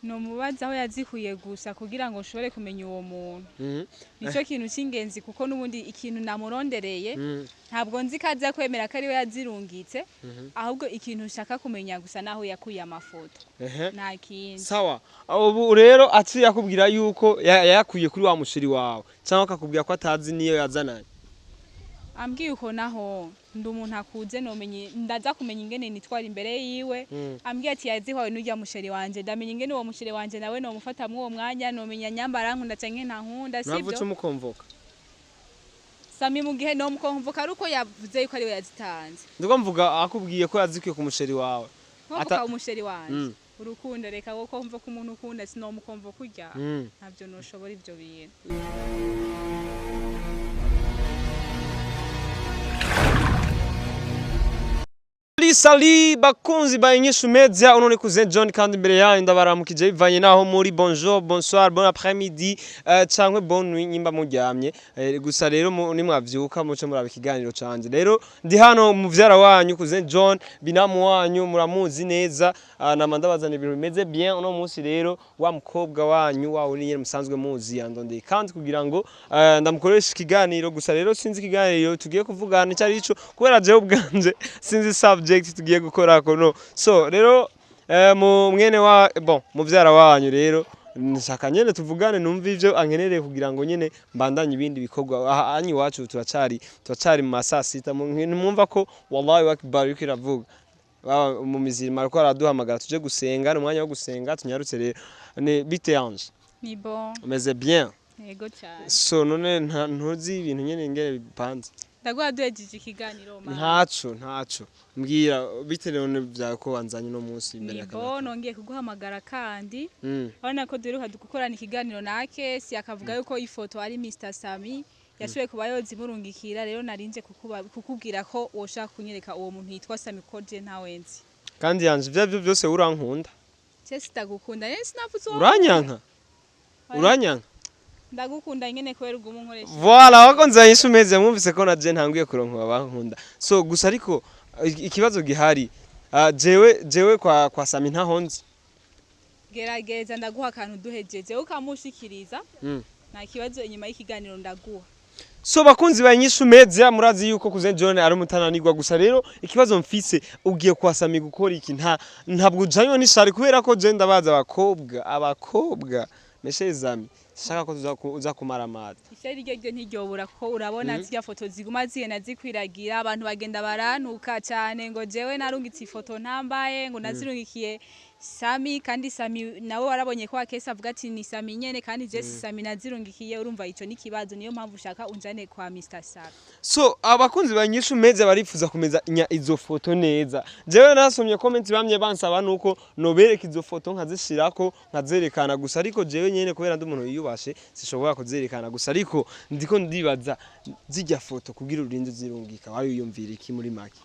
no mubaza aho yazikuye gusa kugira ngo ushobore kumenya uwo muntu nico kintu cy'ingenzi kuko nubundi ikintu namurondereye ntabwo nzi kaza kwemera ko ari we yazirungitse ahubwo ikintu ushaka kumenya gusa naho yakuye amafoto nta kindi sawa ubu rero ati yakubwira yuko yakuye kuri wa mushiri wawe cyangwa akakubwira ko atazi niyo yazananye ambwiye uko naho ndi umuntu akuze nomenye ndaza kumenya ingene nitwara imbere yiwe ambwiye ati yazihawe n'ujya musheri wanje ndamenya ingene uwo musheri wanje nawe no mufata mu uwo mwanya nomenya nyambara nkunda canke nta nkunda sibyo navuze umukomvoka Sami mu gihe no mukomvoka aruko yavuze yuko ari we yazitanze ndiko mvuga akubwiye ko yazikuye ku musheri wawe ata umusheri wanje urukundo reka wo komva ku muntu ukunda sino mukomvoka urya ntabyo noshobora ivyo bintu Sali bakunzi ba INYISHU Media unone kuzen John kandi imbere yanyu ndabaramukije bivanye naho muri bonjour bonsoir bon après-midi cyangwa bonne nuit nyimba muryamye gusa rero ni mwavyuka muce muraba ikiganiro canje rero ndi hano mu vyara wanyu kuzen John binamu wanyu muramuzi neza namandabazana ibintu bimeze bien uno munsi rero wa mukobwa wanyu wa uri nyene musanzwe muzi yandondeye kandi kugira ngo ndamukoresha ikiganiro gusa rero sinzi ikiganiro tugiye kuvugana cyari ico kubera jewe ubwanje sinzi subject tugiye gukora kono so rero mu mwene wa mu vyara wanyu rero nshaka nyene tuvugane numva ivyo ankenereye kugira ngo nyene mbandanye ibindi bikorwa anyi wacu turacari mu masasita mwumva ko wallahi wakbar yuko iravuga mu mizirima ariko araduhamagara tuje gusenga n'umwanya wo gusenga tunyarutse rero ni bite yanje ni bon meze bien yego cyane so none ntuzi ibintu nyene ngere bipanze ndagwa duhejeje ikiganiro ntaco mbwira biterewe n'ibya ko wanzanye no munsi imbere y'akamera nongeye kuguhamagara kandi urabona ko duheruka dukorana ikiganiro na Kesi akavuga yuko ifoto ari Mr Sami yashoboye kuba yozimurungikira rero narinje kukubwira ko woshaka kunyereka uwo muntu yitwa Sami koje ntawenzi kandi yanje ibyo byose urankunda Kesi ndagukunda nese sinavuze uranyanka ndagukunda ingene kwera ugumu nkoresha voilà wakonza INYISHU Media mwumvise ko naje ntanguye kuronka abankunda so gusa ariko ikibazo gihari jewe kwa Sami ntahonze gerageza ndaguha akantu duhejeje ukamushikiriza nta kibazo inyuma y'ikiganiro ndaguha so bakunzi ba INYISHU Media murazi yuko kuzen John ari mutananirwa gusa rero ikibazo mfise ugiye kwa Sami gukora iki ntabwo ujanywe n'ishari kubera ko je ndabaza abakobwa meshe Zami shaka ko uza kumara amazi ishari ryo ntiryobura ko urabona zya foto ziguma zigenda zikwiragira abantu bagenda barantuka cyane ngo jewe narungitse ifoto ntambaye ngo nazirungikiye Sami kandi Sami nawe warabonye ko Kesi avuga ati ni Sami nyene kandi je Sami nazirungikiye urumva ico ni kibazo niyo mpamvu ushaka unjane kwa Mr Sami so abakunzi ba INYISHU Media barifuza kumeza izo foto neza jewe nasomye comment bamye bansaba nuko nobereka izo foto nkazishirako nkazerekana gusa ariko jewe nyene kubera ndi umuntu yiyubashe sishobora kuzerekana gusa ariko ndiko ndibaza zijya foto kugira urinde zirungika wari yumvira iki muri make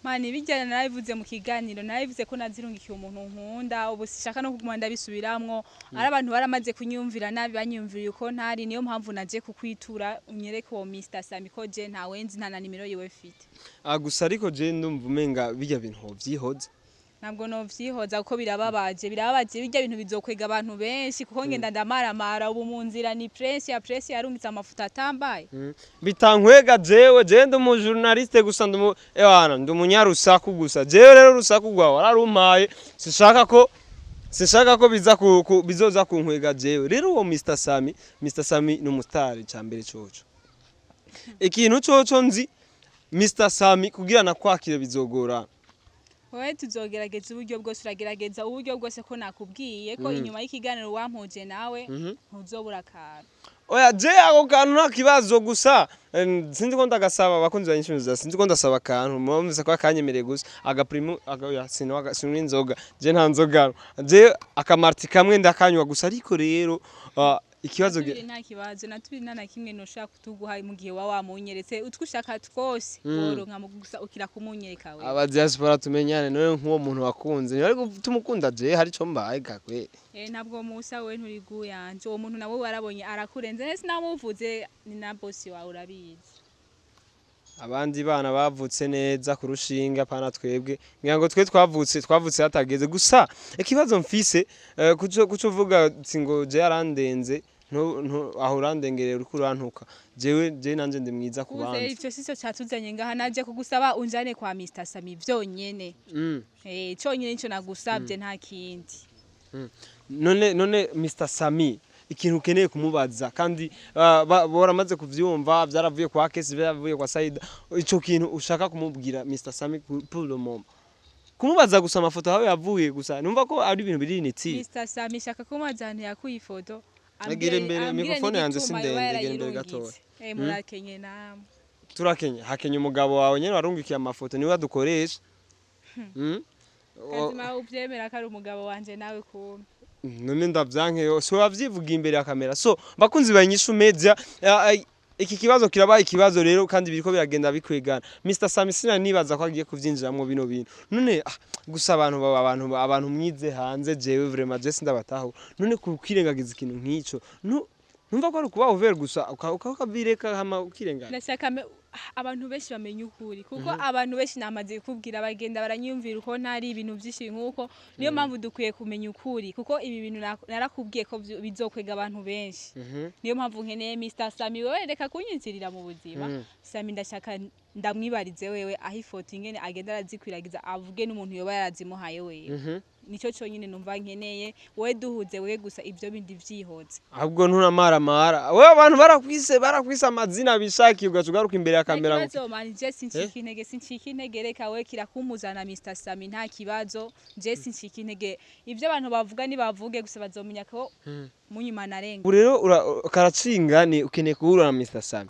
mani bijyana narabivuze mu kiganiro narabivuze ko nazirungikiye umuntu nkunda ubu sishaka no kuguma ndabisubiramwo ari abantu baramaze kunyumvira nabi banyumvira uko ntari niyo mpamvu naje kukwitura unyereke uwo Mr Sami ko je ntawenzi nta na nimero yiwe fite gusa ariko je ndumva umenga bijya bintu vyihoze ntabwo no vyihoza uko birababaje bijya bintu bizokwega abantu benshi kuko ngenda ndamaramara ubu mu nzira ni press yarungitse amafuta atambaye bitankwega jewe ndi mu journaliste gusa ndi umunyarusaku gusa jewe rero rusaku gwawe ararumpaye sishaka ko bizoza kunkwega jewe rero uwo Mr Sami ni umustari cyambere coco ikintu coco nzi Mr Sami kugira nakwakire bizogora Wewe tuzogerageza uburyo bwose uragerageza uburyo bwose ko nakubwiye ko inyuma y'ikiganiro wampuje nawe ntuzobura kantu oya je ako kantu nta kibazo gusa sinzi ko ndagasaba abakunzi ba INYISHU sinzi ko ndasaba kantu mwumvise ko akanyemereye gusa agaprimo sinwa inzoga je nta nzoga je akamarti kamwe ndakanywa gusa ariko rero ikibazo nta kibazo natubiri nana kimwe no shaka kutuguha mu gihe wamunyeretse utwushaka twose boronka mu gusa ukira kumunyereka we aba diaspora tumenyane none nk'uwo muntu wakunze ari gutumukunda je hari cyo mbaye gakwe ntabwo musa we nturi guyanje uwo muntu nawe warabonye arakurenze nese namuvuze ni na boss wawe urabizi abandi bana bavutse neza kurushinga pana twebwe ngira ngo twe twavutse hatageze gusa ikibazo mfise kuco vuga ngo je yarandenze aho urandengerera uri kurantuka je nanje ndi mwiza ku bandi ivyo sico cyatuzanye ngaha naje kugusaba unjane kwa Mr Sami vyonyene cyonyene nico nagusabye nta kindi none Mr Sami ikintu ukeneye kumubaza kandi boramaze kuvyumva byaravuye kwa Kesi byaravuye kwa Saida ico kintu ushaka kumubwira Mr Sami pour le moment kumubaza gusa amafoto yawe yavuye gusa numva ko ari ibintu biri initi Mr Sami shaka kumazana yakuye ifoto agire imbere mikrofone yanze sindende gere imbere gatoya murakenye namwe turakenye hakenye umugabo wawe nyene warungikiye amafoto niwe adukoresha kazima uvyemera ko ari umugabo wanje nawe kumbe none ndavyanke so wavyivuga imbere ya kamera so bakunzi banyishu media iki kibazo kirabaye ikibazo rero kandi biriko biragenda bikwegana Mr Sami sina nibaza ko agiye kuvyinjiramwo bino bintu none gusa abantu mwize hanze jewe vraiment je sindabataho none kukirengagiza ikintu nk'ico numva ko ari kuba over gusa ukabireka hama ukirengana ndashaka abantu benshi bamenye ukuri kuko abantu benshi namaze kubwira bagenda baranyumvira uko ntari ibintu byinshi nkuko niyo mpamvu dukwiye kumenya ukuri kuko ibi bintu narakubwiye ko bizokwega abantu benshi niyo mpamvu nkeneye Mr Sami wewe reka kunyinzirira mu buzima Sami ndashaka ndamwibarize wewe aho ifoto ingene agenda arazikwiragiza avuge n'umuntu yoba yarazimuhaye wewe nico cyonyine numva nkeneye we duhuze we gusa ivyo bindi vyihoze ahubwo nturamara we abantu barakwise amazina bishakiye ugacugaruka imbere ya kamera ngo mani je sinshiki intege reka we kirakumuzana Mr Sami nta kibazo je sinshiki intege ivyo abantu bavuga ni bavuge gusa bazomenya ko munyuma narenga rero karacinga ni ukeneye kuhura na Mr Sami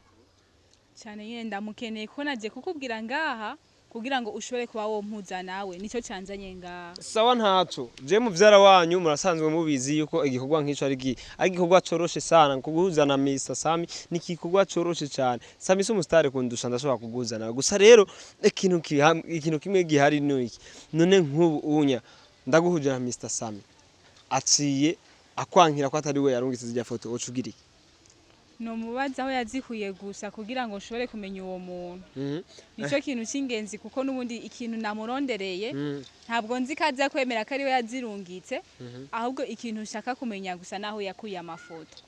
cyane nyine ndamukeneye ko naje kukubwira ngaha kugira ngo ushobore kuba wo mpuza nawe nico canzanye ngaha sawa ntaco je muvyara wanyu murasanzwe mubizi yuko igikorwa nk'ico ari igikorwa coroshe sana kuguhuza na Mr Sami ni igikorwa coroshe cyane Sami so mustare kundusha ndashobora kuguhuza nawe gusa rero ikintu kimwe gihari n'iki none nk'ubu unya ndaguhuje na Mr Sami aciye akwankira ko atari we yarungitse zijya foto ocugira iki no mubaza aho yazikuye gusa kugira ngo nshobore kumenya uwo muntu nico kintu cy'ingenzi kuko nubundi ikintu namurondereye ntabwo nzi kaza kwemera ko ari we yazirungitse ahubwo ikintu ushaka kumenya gusa naho yakuye amafoto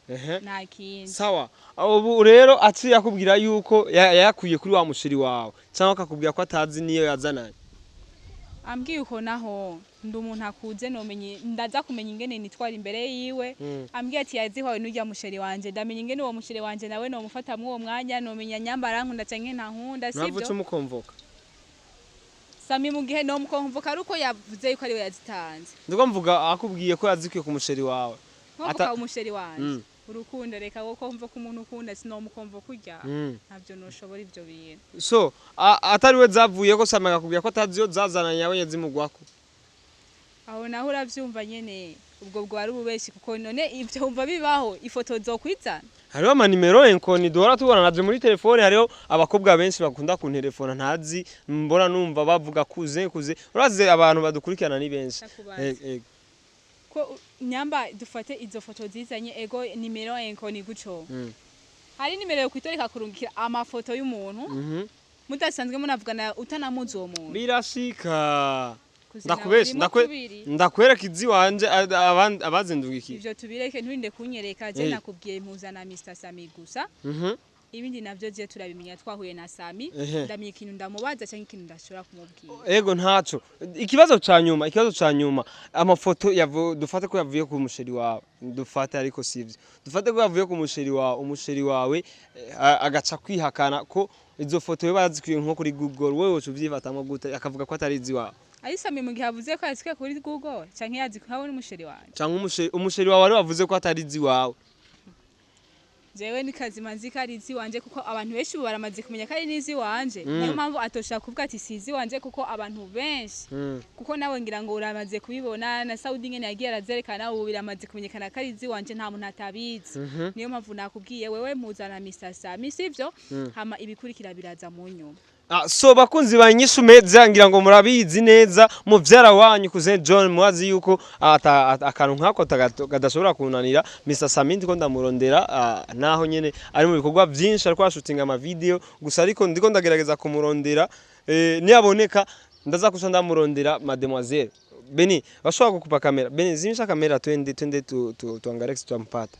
nta kindi sawa ubu rero aciye akubwira yuko yakuye kuri wa mushiri wawe cyangwa akakubwira ko atazi niyo yazananye ambwiye uko naho ndi umuntu akuze nomenye ndaza kumenya ingene nitwara imbere yiwe ambwiye ati yazihwawe n'ujya musheri wanje ndamenye ingene uwo musheri wanje nawe no mufata mu uwo mwanya nomenya nyambara nkunda canke nta nkunda sibyo navuze umukomvoka Sami mu gihe no mukomvoka aruko yavuze yuko ari we yazitanze ndiko mvuga akubwiye ko yazikuye ku musheri wawe ata umusheri wanje urukundo reka ko mva ku muntu ukunda sinomukomvo kurya ntabyo noshobora ivyo bintu so atari we zavuye ko Sami akakubwira ko ataziyo zazananye yawe yazimugwako aho naho uravyumva nyene ubwo bwo ari ububeshi kuko none ivyo umva bibaho ifoto zokwizana hariho amanimero enkoni duhora tubona naje muri telefone hariho abakobwa benshi bakunda ku telefone ntazi mbona numva bavuga kuze uraze abantu badukurikirana ni benshi ko nyamba dufate izo foto zizanye ego nimero enkoni guco hari nimero yo kwitoreka kurungikira amafoto y'umuntu mudasanzwe munavugana utanamuzi uwo muntu birashika ndakwereka izi wanje abazindugiki ivyo tubireke nturinde kunyereka je nakubwiye impuzana Mr Sami gusa ibindi navyo je turabimenya twahuye na Sami ndamye ikintu ndamubaza cyangwa ikintu ndashobora kumubwira ego ntaco ikibazo ca nyuma amafoto dufate ko yavuye ku musheri wawe dufate ariko sivyo dufate ko yavuye ku umusheri wawe agaca kwihakana ko izo foto bazikwiye nko kuri Google wewe ucuvyifatamwe gute akavuga ko atari izi wawe ari Sami mu gihe avuze ko yazikuye kuri Google canke yazikuye n'umusheri wanje canke umusheri wawe wavuze ko atari izi wawe jewe ni kazima nzi ko ari izi wanje kuko abantu benshi baramaze kumenya ko ari nizi wanje niyo mpamvu atoshaka kuvuga ati sizi wanje kuko abantu benshi kuko nawe ngira ngo uramaze kubibona na Saudi ngene yagiye arazerekana ubu biramaze kumenyekana ko ari izi wanje nta muntu atabizi niyo mpamvu nakubwiye wewe mpuzana Mr Sami sivyo hama ibikurikira biraza mu nyuma So bakunzi ba INYISHU Media ngira ngo murabizi neza muvyara wanyu kuzen John mwazi yuko akantu nkako kadashobora kunanira Mr Samindi ko ndamurondera naho nyene ari mu bikorwa byinshi ariko ashutinga ama video gusa ariko ndiko ndagerageza kumurondera niyaboneka ndaza kusha ndamurondera mademoiselle Beni washobora kukupa kamera Beni zimisha kamera twende tuangalie tuampata